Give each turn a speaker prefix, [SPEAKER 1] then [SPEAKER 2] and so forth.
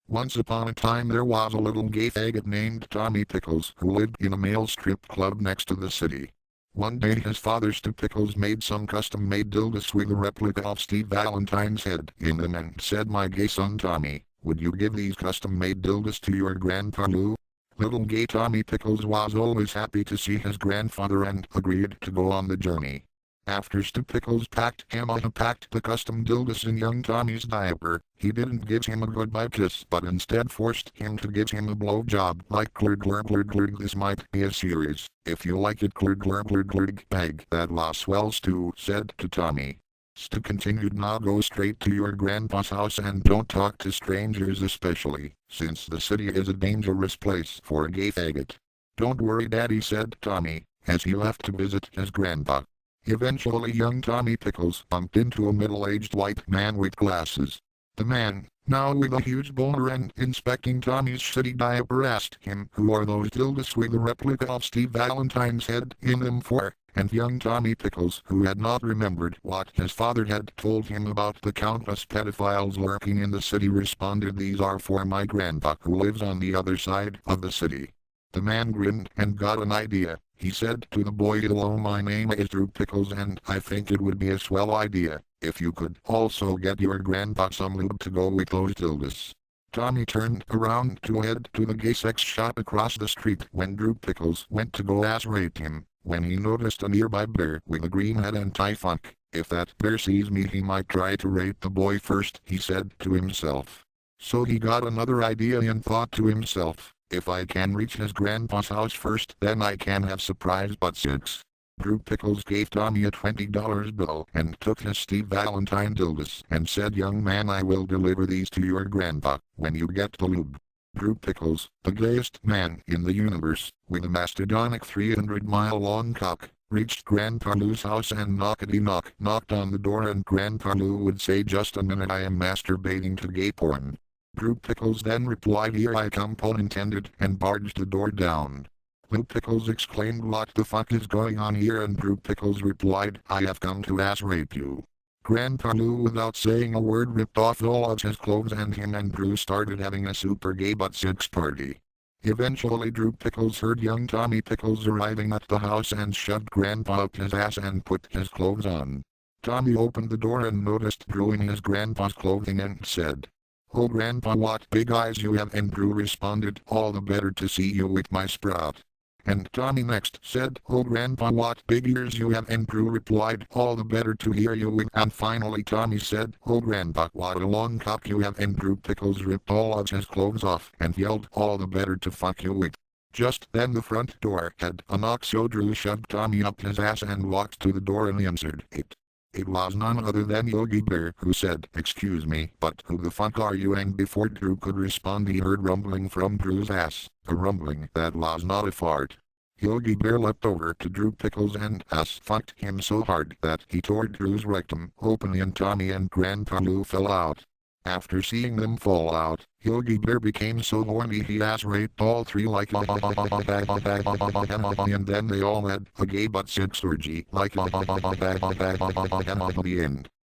[SPEAKER 1] Once upon a time there was a little gay faggot named Tommy Pickles who lived in a male strip club next to the city. One day his father Stu Pickles made some custom-made dildos with a replica of Steve Valentine's head in them and said, "My gay son Tommy, would you give these custom-made dildos to your grandpa Lou?" Little gay Tommy Pickles was always happy to see his grandfather and agreed to go on the journey. After Stu Pickles packed the custom dildos in young Tommy's diaper, he didn't give him a goodbye kiss but instead forced him to give him a blowjob like glurg glurg glurg glurg. This might be a series. If you like it, glurg glurg glurg glurg. Bag that lost swell. Stu said to Tommy. Stu continued, "Now go straight to your grandpa's house and don't talk to strangers, especially since the city is a dangerous place for a gay faggot." "Don't worry, Daddy," said Tommy, as he left to visit his grandpa. Eventually young Tommy Pickles bumped into a middle-aged white man with glasses. The man, now with a huge boner and inspecting Tommy's shitty diaper, asked him who are those dildos with a replica of Steve Valentine's head in them for, and young Tommy Pickles, who had not remembered what his father had told him about the countless pedophiles lurking in the city, responded, "These are for my grandpa who lives on the other side of the city." The man grinned and got an idea. He said to the boy, "Hello, my name is Drew Pickles and I think it would be a swell idea if you could also get your grandpa some lube to go with those dildos." Tommy turned around to head to the gay sex shop across the street when Drew Pickles went to go rape him, when he noticed a nearby bear with a green head and tie-funk. "If that bear sees me he might try to rape the boy first," he said to himself. So he got another idea and thought to himself, "If I can reach his grandpa's house first, then I can have surprise butt sex." Drew Pickles gave Tommy a $20 bill and took his Steve Valentine dildos and said, "Young man, I will deliver these to your grandpa when you get the lube." Drew Pickles, the gayest man in the universe, with a mastodonic 300-mile-long cock, reached Grandpa Lou's house and knocked on the door, and Grandpa Lou would say, "Just a minute, I am masturbating to gay porn." Drew Pickles then replied, "Here I come," pun intended, and barged the door down. Lou Pickles exclaimed, "What the fuck is going on here?" And Drew Pickles replied, "I have come to rape you." Grandpa Lou, without saying a word, ripped off all of his clothes and him and Drew started having a super gay butt sex party. Eventually Drew Pickles heard young Tommy Pickles arriving at the house and shoved Grandpa up his ass and put his clothes on. Tommy opened the door and noticed Drew in his grandpa's clothing and said, "Oh Grandpa, what big eyes you have," and Drew responded, "All the better to see you with my sprout." And Tommy next said, "Oh Grandpa, what big ears you have," and Drew replied, "All the better to hear you with." And finally Tommy said, "Oh Grandpa, what a long cock you have," and Drew Pickles ripped all of his clothes off and yelled, "All the better to fuck you with." Just then the front door had a knock, so Drew shoved Tommy up his ass and walked to the door and answered it. It was none other than Yogi Bear, who said, "Excuse me, but who the fuck are you?" And before Drew could respond he heard rumbling from Drew's ass, a rumbling that was not a fart. Yogi Bear leapt over to Drew Pickles and ass-fucked him so hard that he tore Drew's rectum open and Tommy and Grandpa Lou fell out. After seeing them fall out, Yogi Bear became so horny he ass-raped all three like and then they all had a gay butt sex orgy like the end.